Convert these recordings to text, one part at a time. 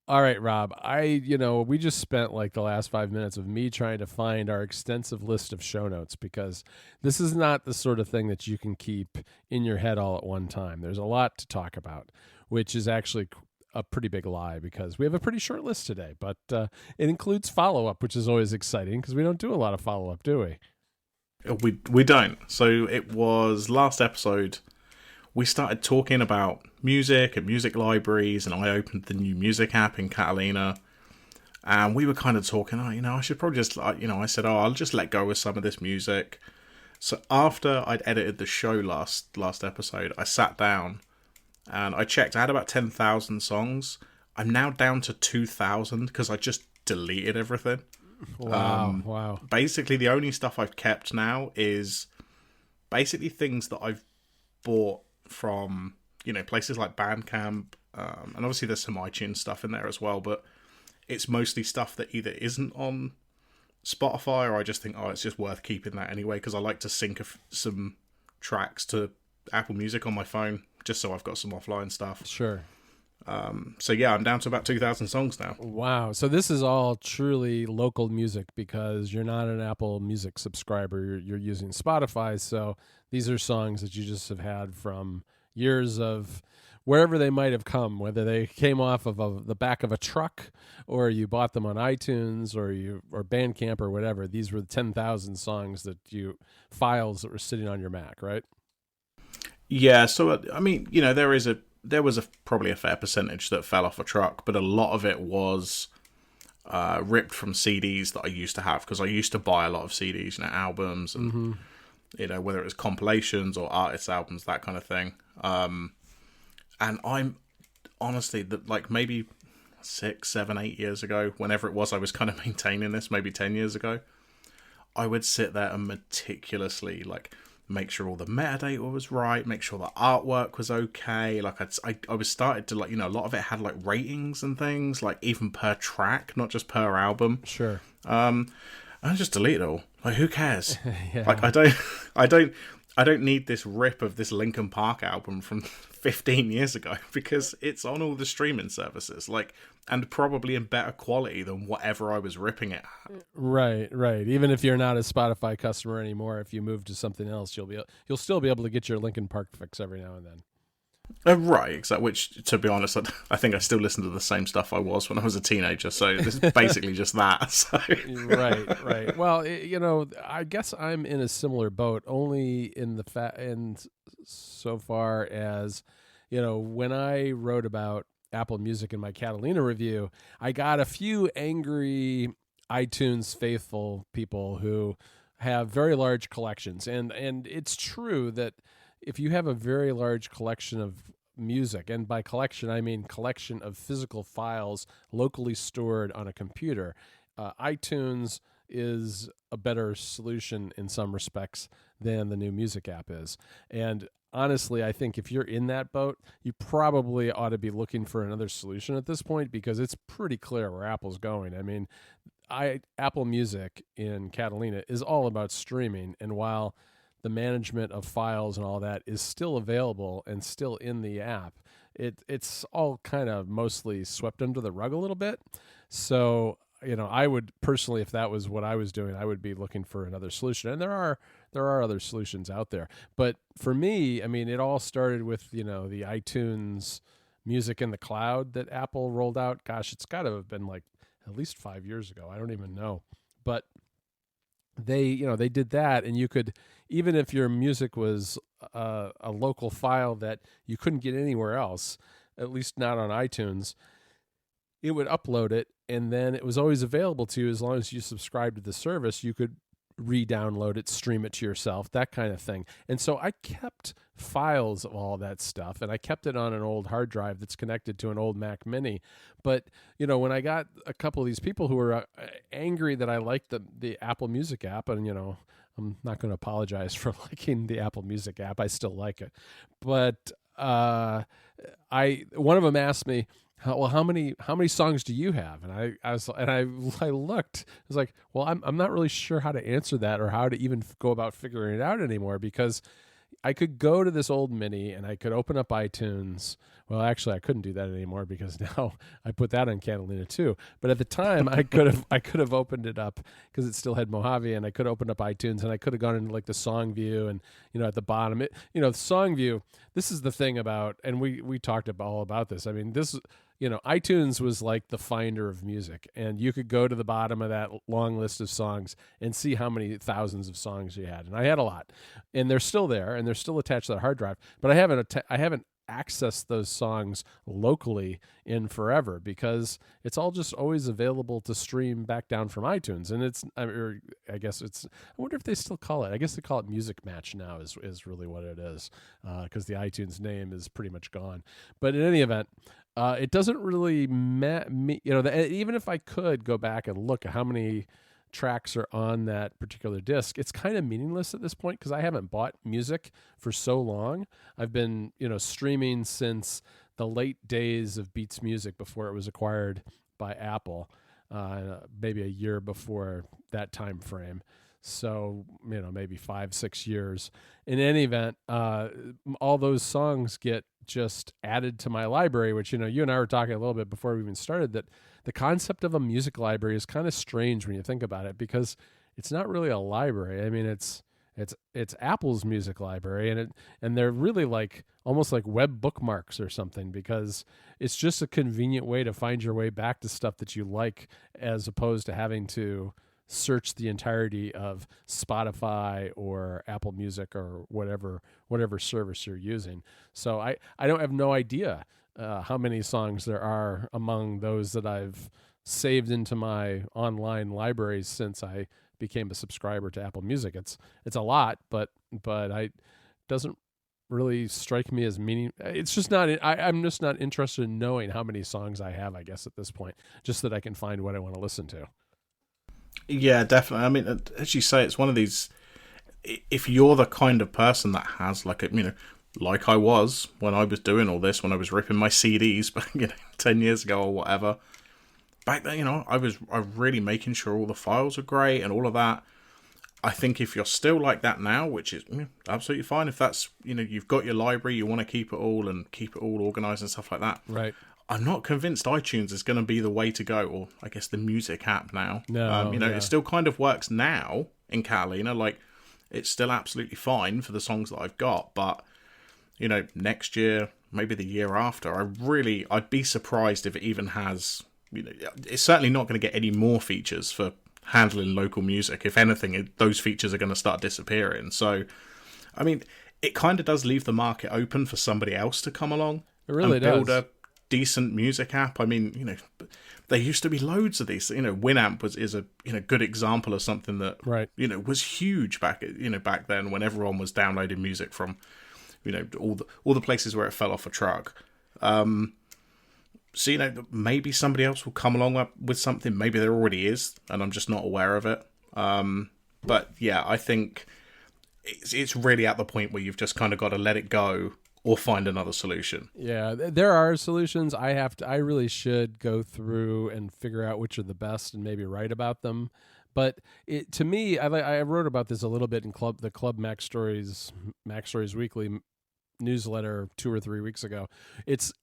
All right, Rob. We just spent like the last 5 minutes of me trying to find our extensive list of show notes because this is not the sort of thing that you can keep in your head all at one time. There's a lot to talk about, which is actually a pretty big lie because we have a pretty short list today, but it includes follow up, which is always exciting because we don't do a lot of follow up, do we? We don't. So it was last episode. We started talking about music and music libraries, and I opened the new music app in Catalina, and we were kind of talking. Oh, I should probably just, I said, oh, I'll just let go of some of this music. So after I'd edited the show last episode, I sat down and I checked. I had about 10,000 songs. I'm now down to 2,000 because I just deleted everything. Wow. Basically, the only stuff I've kept now is basically things that I've bought from, places like Bandcamp, and obviously there's some iTunes stuff in there as well, but it's mostly stuff that either isn't on Spotify or I just think, oh, it's just worth keeping that anyway, because I like to sync some tracks to Apple Music on my phone, just so I've got some offline stuff. Sure. So yeah, I'm down to about 2,000 songs now. Wow. So this is all truly local music because you're not an Apple Music subscriber. You're using Spotify. So these are songs that you just have had from years of wherever they might have come, whether they came off of the back of a truck or you bought them on iTunes or Bandcamp or whatever. These were the 10,000 songs files that were sitting on your Mac, right? Yeah. So, I mean, there was probably a fair percentage that fell off a truck, but a lot of it was ripped from CDs that I used to have, because I used to buy a lot of CDs, albums, and whether it was compilations or artists' albums, that kind of thing. And I'm honestly maybe 6, 7, 8 years ago, whenever it was, I was kind of maintaining this, maybe 10 years ago, I would sit there and meticulously make sure all the metadata was right, make sure the artwork was okay. I was started to a lot of it had ratings and things, even per track, not just per album. Sure. I just delete it all. Who cares? Yeah. I don't need this rip of this Linkin Park album from 15 years ago because it's on all the streaming services, and probably in better quality than whatever I was ripping it at. Right. Even if you're not a Spotify customer anymore, if you move to something else, you'll still be able to get your Linkin Park fix every now and then. Right, exactly. Which, to be honest, I think I still listen to the same stuff I was when I was a teenager. So this is basically just that. So. Right. Well, I guess I'm in a similar boat, only in and so far as, when I wrote about Apple Music in my Catalina review, I got a few angry iTunes faithful people who have very large collections, and it's true that if you have a very large collection of music, and by collection I mean collection of physical files locally stored on a computer, iTunes is a better solution in some respects than the new music app is. And honestly, I think if you're in that boat, you probably ought to be looking for another solution at this point, because it's pretty clear where Apple's going. I mean, Apple Music in Catalina is all about streaming, and while the management of files and all that is still available and still in the app, it's all kind of mostly swept under the rug a little bit. So, I would personally, if that was what I was doing, I would be looking for another solution. And there are other solutions out there. But for me, I mean, it all started with, the iTunes Music in the Cloud that Apple rolled out. Gosh, it's got to have been at least 5 years ago. I don't even know. But they did that, and you could, even if your music was a local file that you couldn't get anywhere else, at least not on iTunes, it would upload it, and then it was always available to you as long as you subscribed to the service. You could re-download it, stream it to yourself, that kind of thing. And so I kept files of all that stuff, and I kept it on an old hard drive that's connected to an old Mac Mini. But, when I got a couple of these people who were angry that I liked the Apple Music app, and, I'm not going to apologize for liking the Apple Music app. I still like it. But one of them asked me, well, how many songs do you have? And I looked. I was like, well, I'm not really sure how to answer that or how to even go about figuring it out anymore, because I could go to this old Mini and I could open up iTunes. Well, actually, I couldn't do that anymore because now I put that on Catalina too. But at the time, I could have opened it up because it still had Mojave, and I could open up iTunes and I could have gone into like the song view, and at the bottom, the song view. This is the thing about, and we talked all about this. I mean, this. iTunes was like the finder of music, and you could go to the bottom of that long list of songs and see how many thousands of songs you had. And I had a lot, and they're still there, and they're still attached to that hard drive. But I haven't accessed those songs locally in forever because it's all just always available to stream back down from iTunes. And I guess I wonder if they still call it. I guess they call it Music Match now is really what it is, because the iTunes name is pretty much gone. But in any event. It doesn't really even if I could go back and look at how many tracks are on that particular disc, it's kind of meaningless at this point because I haven't bought music for so long. I've been, streaming since the late days of Beats Music before it was acquired by Apple, maybe a year before that time frame. So, maybe 5-6 years. In any event, all those songs get just added to my library, which, you and I were talking a little bit before we even started, that the concept of a music library is kind of strange when you think about it, because it's not really a library. I mean, it's Apple's music library, and they're really like almost like web bookmarks or something, because it's just a convenient way to find your way back to stuff that you like, as opposed to having to search the entirety of Spotify or Apple Music or whatever service you're using. So I don't have no idea how many songs there are among those that I've saved into my online libraries since I became a subscriber to Apple Music. It's a lot, but I doesn't really strike me as meaning. It's just not. I'm just not interested in knowing how many songs I have, I guess, at this point, just that I can find what I want to listen to. Yeah, definitely. I mean, as you say, it's one of these. If you're the kind of person that has like like I was when I was doing all this, when I was ripping my CDs back, 10 years ago or whatever. Back then, I was really making sure all the files are great and all of that. I think if you're still like that now, which is absolutely fine, if that's you've got your library, you want to keep it all organized and stuff like that. Right. I'm not convinced iTunes is going to be the way to go, or I guess the music app now. No, It still kind of works now in Catalina. Like, it's still absolutely fine for the songs that I've got, but next year, maybe the year after, I'd be surprised if it even has. It's certainly not going to get any more features for handling local music. If anything, those features are going to start disappearing. So, I mean, it kind of does leave the market open for somebody else to come along. It really and build does. a decent music app. I mean, there used to be loads of these. Winamp is a good example of something that right. Was huge back then, when everyone was downloading music from all the places where it fell off a truck. So maybe somebody else will come along with something. Maybe there already is, and I'm just not aware of it. But yeah, I think it's really at the point where you've just kind of got to let it go or find another solution. Yeah, there are solutions. I really should go through and figure out which are the best and maybe write about them. But to me, I wrote about this a little bit in the Club Mac Stories Weekly newsletter 2 or 3 weeks ago. It's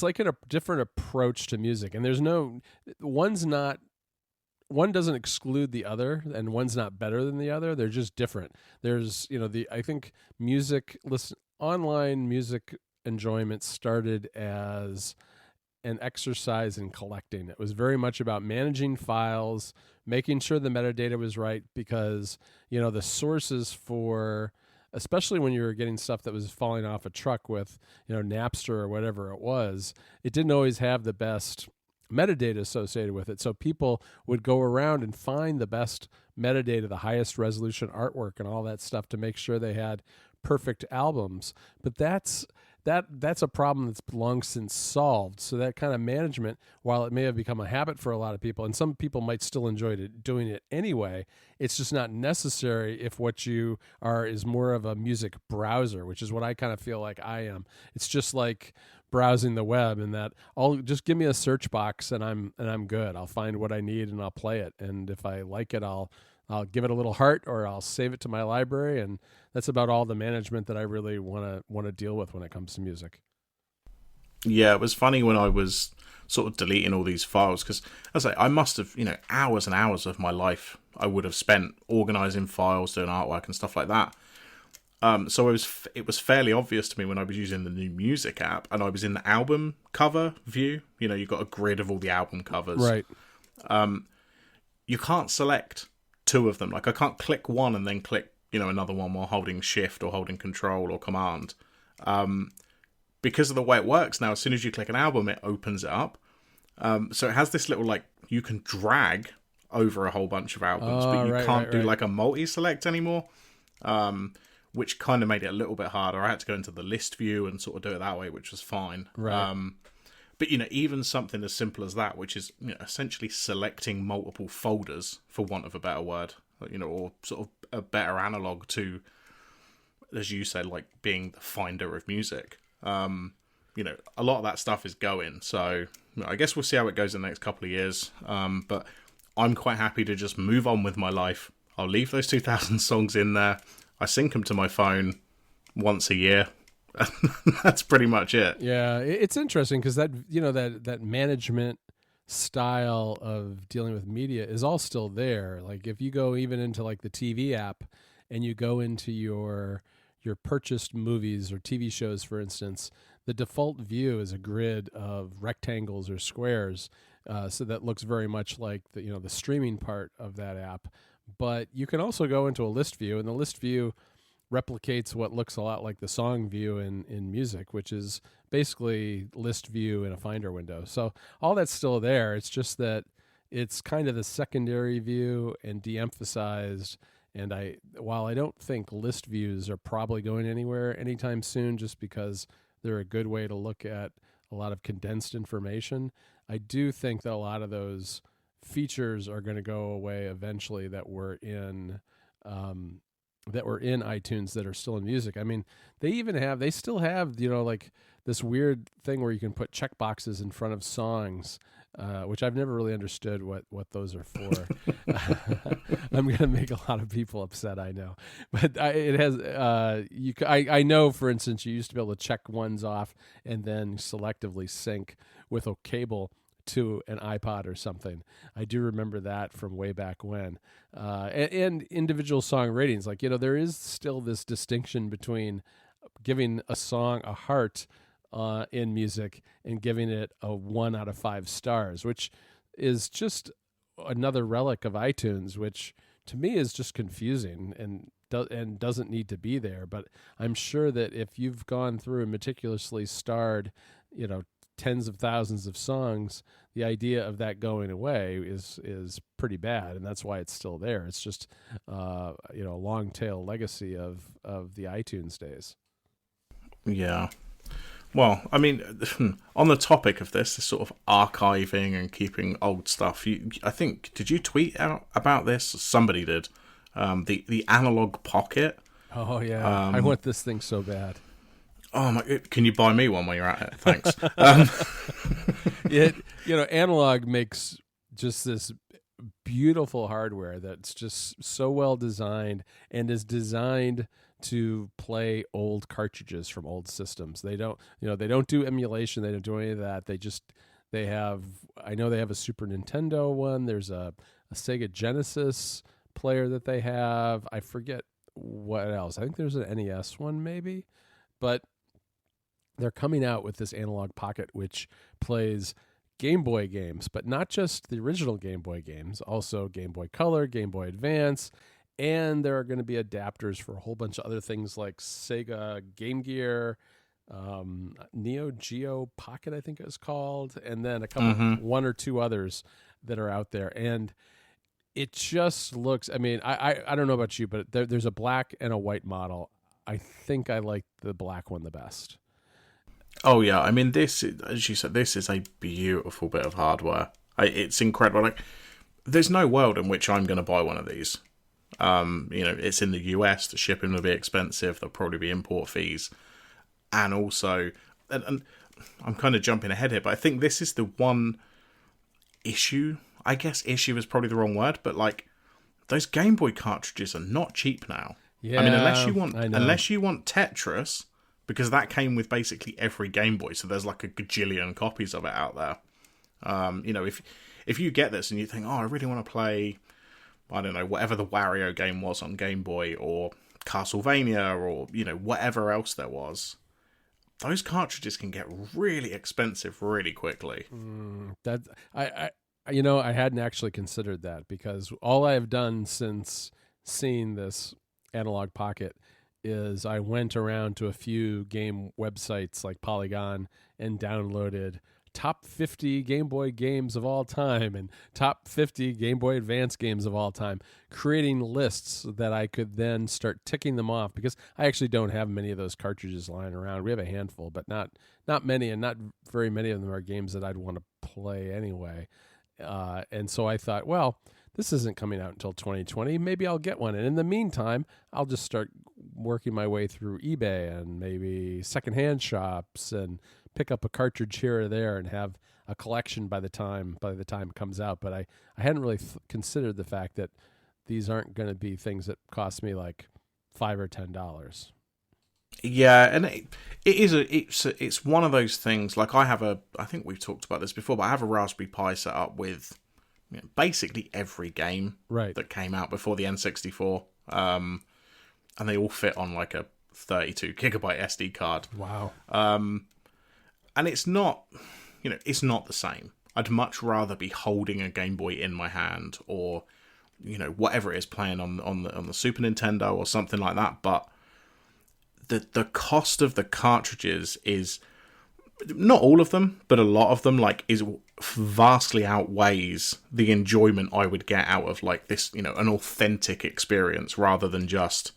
like a different approach to music, and one doesn't exclude the other, and one's not better than the other. They're just different. There's I think online music enjoyment started as an exercise in collecting. It was very much about managing files, making sure the metadata was right, because the sources for, especially when you were getting stuff that was falling off a truck with Napster or whatever it was, it didn't always have the best metadata associated with it. So people would go around and find the best metadata, the highest resolution artwork and all that stuff, to make sure they had perfect albums. But that's a problem that's long since solved. So that kind of management, while it may have become a habit for a lot of people, and some people might still enjoy doing it anyway, it's just not necessary if what you are is more of a music browser, which is what I kind of feel like I am. It's just like browsing the web, and that I'll just give me a search box and I'm good. I'll find what I need and I'll play it. And if I like it, I'll I'll give it a little heart, or I'll save it to my library, and that's about all the management that I really want to deal with when it comes to music. Yeah, it was funny when I was sort of deleting all these files, because as I must have, hours and hours of my life I would have spent organizing files, doing artwork and stuff like that. So it was fairly obvious to me when I was using the new music app and I was in the album cover view. You've got a grid of all the album covers. Right. You can't select two of them. Like, I can't click one and then click, another one while holding shift or holding control or command. Because of the way it works now, as soon as you click an album, it opens it up. So it has this little, you can drag over a whole bunch of albums, but you can't do like a multi-select anymore. Which kind of made it a little bit harder. I had to go into the list view and sort of do it that way, which was fine. Right. But, even something as simple as that, which is essentially selecting multiple folders, for want of a better word, or sort of a better analog to, as you said, like being the finder of music. A lot of that stuff is going. So I guess we'll see how it goes in the next couple of years. But I'm quite happy to just move on with my life. I'll leave those 2,000 songs in there. I sync them to my phone once a year. That's pretty much it. Yeah, it's interesting because that management style of dealing with media is all still there. Like, if you go even into like the TV app and you go into your purchased movies or TV shows, for instance, the default view is a grid of rectangles or squares. So that looks very much like the streaming part of that app. But you can also go into a list view, and the list view replicates what looks a lot like the song view in music, which is basically list view in a Finder window. So all that's still there. It's just that it's kind of the secondary view and de-emphasized. And while I don't think list views are probably going anywhere anytime soon, just because they're a good way to look at a lot of condensed information, I do think that a lot of those features are going to go away eventually that were in iTunes that are still in music. I mean, they still have like this weird thing where you can put checkboxes in front of songs, which I've never really understood what those are for. I'm going to make a lot of people upset, I know, but it has. I know, for instance, you used to be able to check ones off and then selectively sync with a cable to an iPod or something. I do remember that from way back when. And individual song ratings, there is still this distinction between giving a song a heart in music and giving it a 1 out of 5 stars, which is just another relic of iTunes, which to me is just confusing and doesn't need to be there. But I'm sure that if you've gone through and meticulously starred, tens of thousands of songs, the idea of that going away is pretty bad, and that's why it's still there. It's just a long tail legacy of the iTunes days. Yeah. Well, I mean, on the topic of this sort of archiving and keeping old stuff, I think, did you tweet out about this? Somebody did. The analog pocket. Oh yeah, I want this thing so bad. Oh my! Can you buy me one while you're at it? Thanks. Analog makes just this beautiful hardware that's just so well designed and is designed to play old cartridges from old systems. They don't do emulation. They don't do any of that. I know they have a Super Nintendo one. There's a Sega Genesis player that they have. I forget what else. I think there's an NES one maybe, but they're coming out with this analog pocket, which plays Game Boy games, but not just the original Game Boy games, also Game Boy Color, Game Boy Advance, and there are going to be adapters for a whole bunch of other things like Sega Game Gear, Neo Geo Pocket, I think it was called, and then a couple, one or two others that are out there. And it just looks, I mean, I don't know about you, but there's a black and a white model. I think I like the black one the best. Oh yeah, I mean, this, as you said, this is a beautiful bit of hardware. It's incredible. Like, there's no world in which I'm going to buy one of these. It's in the US. The shipping will be expensive. There'll probably be import fees, and also, and I'm kind of jumping ahead here, but I think this is the one issue. I guess issue is probably the wrong word, but like, those Game Boy cartridges are not cheap now. I mean, Yeah, I know. unless you want Tetris, because that came with basically every Game Boy, so there's like a gajillion copies of it out there. If you get this and you think, oh, I really want to play, I don't know, whatever the Wario game was on Game Boy, or Castlevania, or whatever else there was, those cartridges can get really expensive really quickly. That I hadn't actually considered that, because all I have done since seeing this Analog Pocket is I went around to a few game websites like Polygon and downloaded top 50 Game Boy games of all time and top 50 Game Boy Advance games of all time, creating lists that I could then start ticking them off, because I actually don't have many of those cartridges lying around. We have a handful, but not many, and not very many of them are games that I'd want to play anyway. And so I thought, well, this isn't coming out until 2020. Maybe I'll get one. And in the meantime, I'll just start working my way through eBay and maybe secondhand shops and pick up a cartridge here or there and have a collection by the time it comes out. But I hadn't really considered the fact that these aren't going to be things that cost me like $5 or $10. Yeah, and it's one of those things. Like I think we've talked about this before, but I have a Raspberry Pi set up with basically every game that came out before the N64, and they all fit on like a 32 gigabyte SD card. Wow. And it's not, it's not the same. I'd much rather be holding a Game Boy in my hand, or whatever it is, playing on the Super Nintendo or something like that. But the cost of the cartridges is, not all of them, but a lot of them, is vastly outweighs the enjoyment I would get out of like this, an authentic experience, rather than just,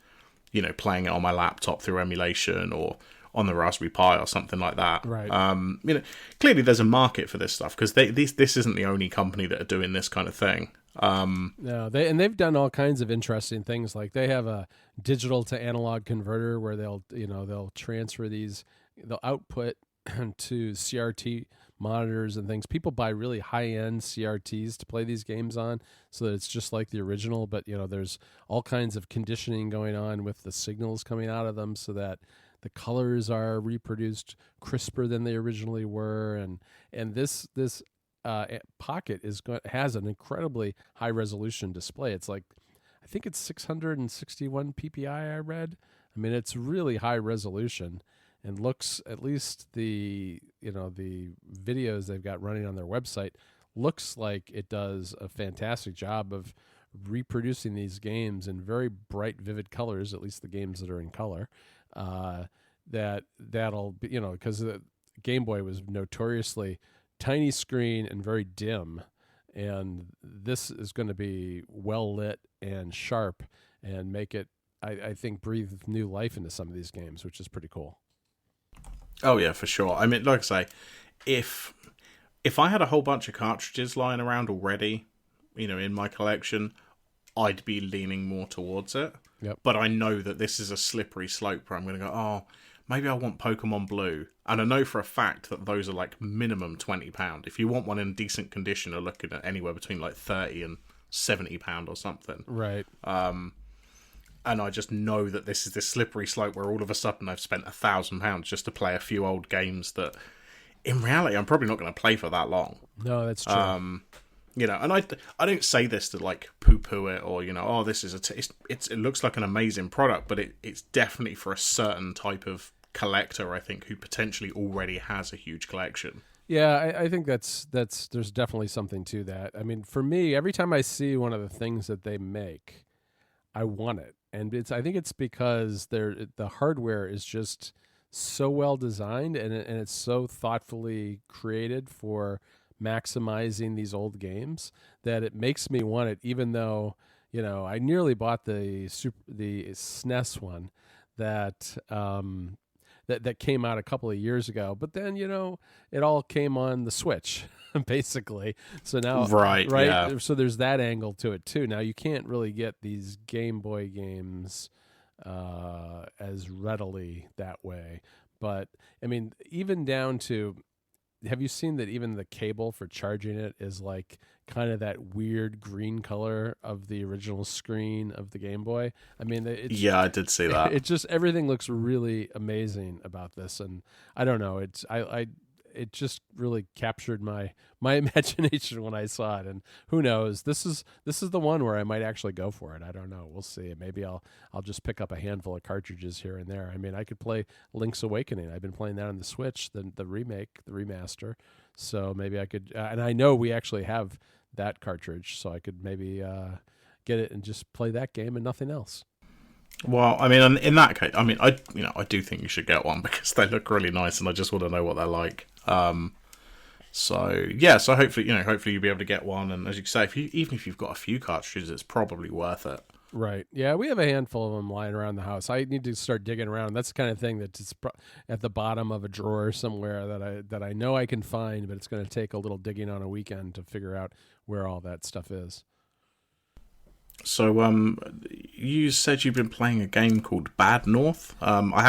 playing it on my laptop through emulation or on the Raspberry Pi or something like that. Right. Clearly there's a market for this stuff, because this isn't the only company that are doing this kind of thing. No, they've done all kinds of interesting things. Like they have a digital to analog converter where they'll transfer they'll output to CRT monitors and things. People buy really high-end CRTs to play these games on, so that it's just like the original, but there's all kinds of conditioning going on with the signals coming out of them so that the colors are reproduced crisper than they originally were, and this Pocket has an incredibly high resolution display. It's like, I think it's 661 ppi. I read. I mean, it's really high resolution, and looks, at least the videos they've got running on their website, looks like it does a fantastic job of reproducing these games in very bright, vivid colors. At least the games that are in color. That'll be, because the Game Boy was notoriously tiny screen and very dim, and this is going to be well lit and sharp and make it, I think, breathe new life into some of these games, which is pretty cool. Oh yeah, for sure. I mean, like I say, if I had a whole bunch of cartridges lying around already, in my collection, I'd be leaning more towards it. Yep. But I know that this is a slippery slope where I'm going to go, oh, maybe I want Pokemon Blue. And I know for a fact that those are like minimum £20. If you want one in decent condition, you're looking at anywhere between like £30 and £70 or something. Right. And I just know that this is this slippery slope where all of a sudden I've spent £1,000 just to play a few old games that, in reality, I'm probably not going to play for that long. No, that's true. And I don't say this to like poo-poo it, or oh, this is it looks like an amazing product, but it's definitely for a certain type of collector, I think, who potentially already has a huge collection. Yeah, I think that's there's definitely something to that. I mean, for me, every time I see one of the things that they make, I want it, and I think it's because the hardware is just so well designed, and it's so thoughtfully created for maximizing these old games that it makes me want it, even though I nearly bought the SNES one that that came out a couple of years ago, but then it all came on the Switch basically. So now right, yeah. So there's that angle to it too. Now you can't really get these Game Boy games as readily that way, but I mean, even down to have you seen that even the cable for charging it is like kind of that weird green color of the original screen of the Game Boy? I mean, it's Yeah, I did see that. it just everything looks really amazing about this, and I don't know, it just really captured my imagination when I saw it. And who knows, this is the one where I might actually go for it. I don't know, we'll see. Maybe I'll just pick up a handful of cartridges here and there. I mean, I could play Link's Awakening. I've been playing that on the Switch, the remake, the remaster. So maybe I could, and I know we actually have that cartridge, so I could maybe get it and just play that game and nothing else. Well, I mean, in that case, I mean, I do think you should get one because they look really nice, and I just want to know what they're like. So yeah, so hopefully you'll be able to get one, and as you say, even if you've got a few cartridges, it's probably worth it. Right. Yeah, we have a handful of them lying around the house. I need to start digging around. That's the kind of thing that's at the bottom of a drawer somewhere that I know I can find, but it's going to take a little digging on a weekend to figure out where all that stuff is. So, you said you've been playing a game called Bad North. I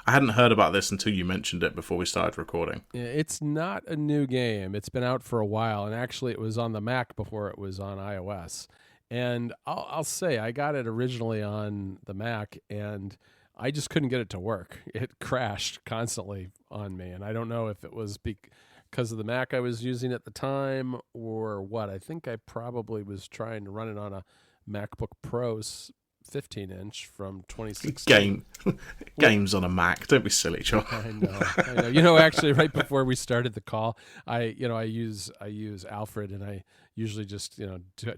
hadn't heard about this until you mentioned it before we started recording. Yeah, it's not a new game. It's been out for a while, and actually, it was on the Mac before it was on iOS. And I'll say I got it originally on the Mac, and I just couldn't get it to work. It crashed constantly on me, and I don't know if it was because of the Mac I was using at the time or what. I think I probably was trying to run it on a MacBook Pro 15-inch from 2016. Games on a Mac. Don't be silly, John. I know. You know, actually, right before we started the call, I use Alfred, and I usually just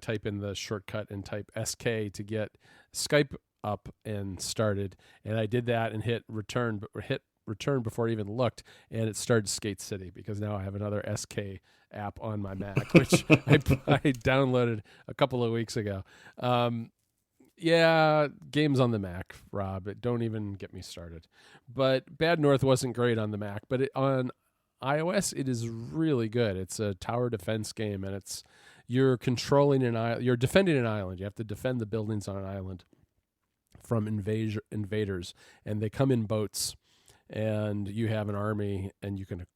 type in the shortcut and type SK to get Skype up and started. And I did that and hit return before I even looked, and it started Skate City because now I have another SK app on my Mac, which I downloaded a couple of weeks ago. Yeah, games on the Mac, Rob. Don't even get me started. But Bad North wasn't great on the Mac, but on iOS it is really good. It's a tower defense game, and you're controlling an island. You're defending an island. You have to defend the buildings on an island from invaders, and they come in boats. And you have an army, and you can,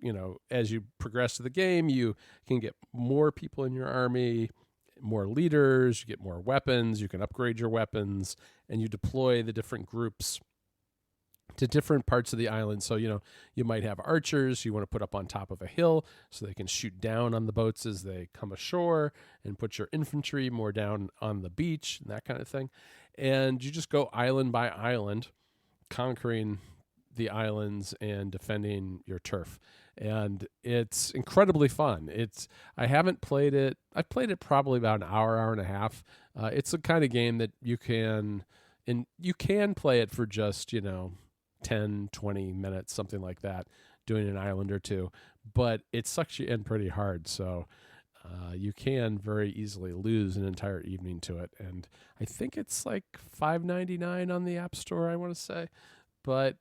as you progress to the game, you can get more people in your army, more leaders, you get more weapons, you can upgrade your weapons, and you deploy the different groups to different parts of the island. So, you might have archers you want to put up on top of a hill so they can shoot down on the boats as they come ashore, and put your infantry more down on the beach and that kind of thing. And you just go island by island, conquering the islands and defending your turf, and it's incredibly fun. I haven't played it. I've played it probably about an hour and a half. It's a kind of game that you can play it for just 10, 20 minutes, something like that, doing an island or two, but it sucks you in pretty hard. So you can very easily lose an entire evening to it. And I think it's like $5.99 on the App Store, I want to say. But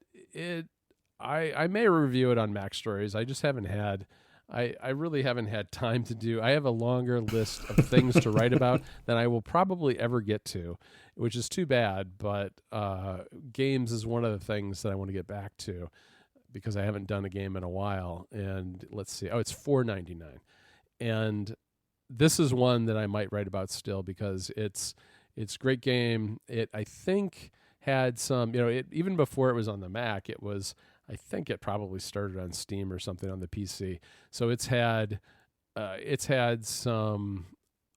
I may review it on Mac Stories. I just haven't had, I really haven't had time to do. I have a longer list of things to write about than I will probably ever get to, which is too bad. But games is one of the things that I want to get back to because I haven't done a game in a while. And let's see. Oh, it's $4.99, and this is one that I might write about still because it's a great game. I think had some, even before it was on the Mac, I think it probably started on Steam or something on the PC. So it's had some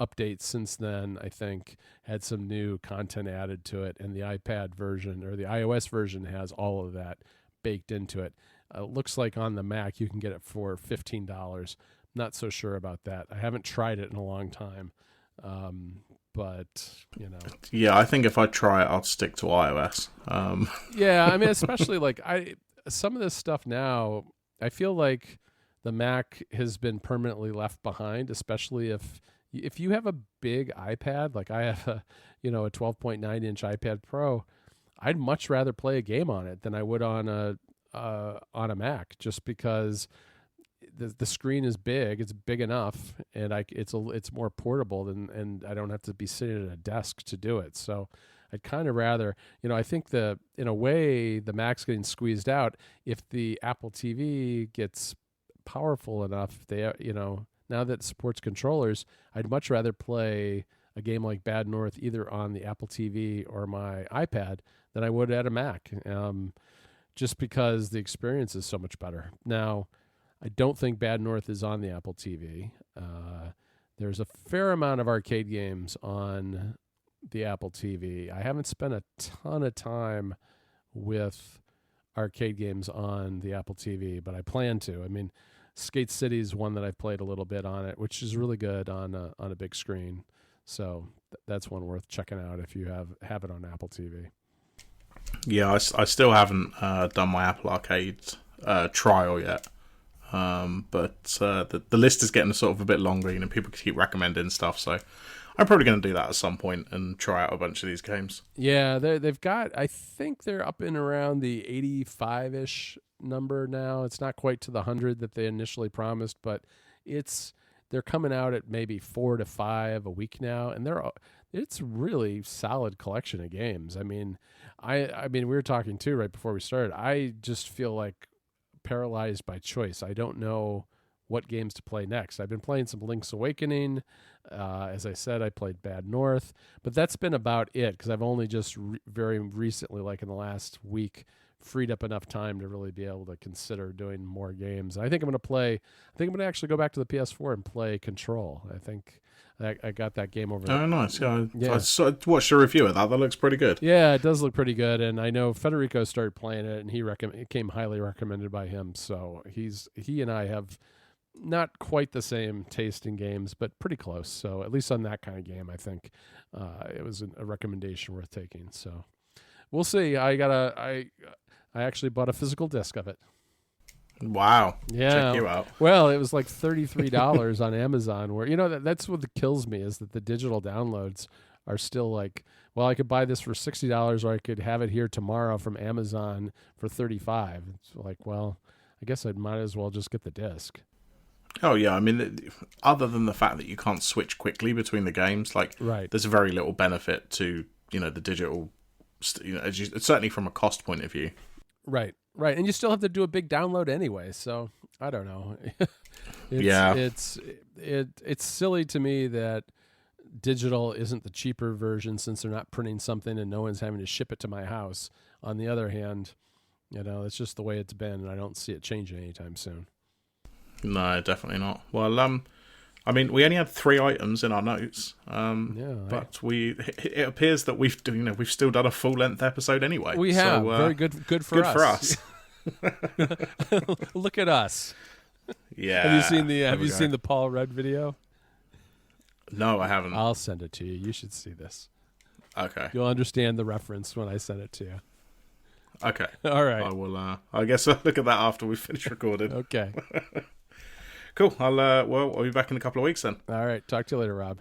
updates since then. I think had some new content added to it, and the iPad version or the iOS version has all of that baked into it. Looks like on the Mac you can get it for $15. Not so sure about that. I haven't tried it in a long time. But yeah, I think if I try it, I'll stick to iOS. Yeah, I mean, especially like some of this stuff now, I feel like the Mac has been permanently left behind, especially if you have a big iPad, like I have a 12.9-inch iPad Pro. I'd much rather play a game on it than I would on a Mac, just because the screen is big. It's big enough, and it's more portable and I don't have to be sitting at a desk to do it. So I'd kind of rather, I think in a way the Mac's getting squeezed out if the Apple TV gets powerful enough. Now that it supports controllers, I'd much rather play a game like Bad North either on the Apple TV or my iPad than I would at a Mac, just because the experience is so much better. Now, I don't think Bad North is on the Apple TV. There's a fair amount of arcade games on the Apple TV. I haven't spent a ton of time with arcade games on the Apple TV, but I plan to. I mean, Skate City is one that I've played a little bit on it, which is really good on a big screen. So that's one worth checking out if you have it on Apple TV. Yeah, I still haven't done my Apple Arcade trial yet. But the list is getting sort of a bit longer. People keep recommending stuff, so I'm probably going to do that at some point and try out a bunch of these games. Yeah, they've got, I think they're up in around the 85-ish number now. It's not quite to the 100 that they initially promised, but they're coming out at maybe 4 to 5 a week now, and it's really solid collection of games. I mean, we were talking too right before we started. I just feel like paralyzed by choice. I don't know what games to play next. I've been playing some Link's Awakening. As I said, I played Bad North, but that's been about it because I've only just very recently, like in the last week, freed up enough time to really be able to consider doing more games. I think I'm going to actually go back to the PS4 and play Control. I think I got that game over there. Oh, nice. Yeah. I watched a review of that. That looks pretty good. Yeah, it does look pretty good. And I know Federico started playing it, and it came highly recommended by him. So he and I have not quite the same taste in games, but pretty close. So at least on that kind of game, I think it was a recommendation worth taking. So we'll see. I actually bought a physical disc of it. Wow. Yeah. Check you out. Well, it was like $33 on Amazon, where, that's what kills me is that the digital downloads are still like, well, I could buy this for $60 or I could have it here tomorrow from Amazon for $35. It's like, well, I guess I might as well just get the disc. Oh, yeah. I mean, other than the fact that you can't switch quickly between the games, right. There's very little benefit to, the digital, certainly from a cost point of view. Right. And you still have to do a big download anyway, so I don't know. It's silly to me that digital isn't the cheaper version since they're not printing something and no one's having to ship it to my house. On the other hand, it's just the way it's been, and I don't see it changing anytime soon. No, definitely not. Well, I mean, we only had 3 items in our notes, but it appears that we've still done a full length episode anyway. We have very good for us. Look at us. Yeah. Have you seen the Paul Rudd video? No, I haven't. I'll send it to you. You should see this. Okay. You'll understand the reference when I send it to you. Okay. All right. I will. I guess I'll look at that after we finish recording. Okay. Cool. I'll be back in a couple of weeks then. All right. Talk to you later, Rob.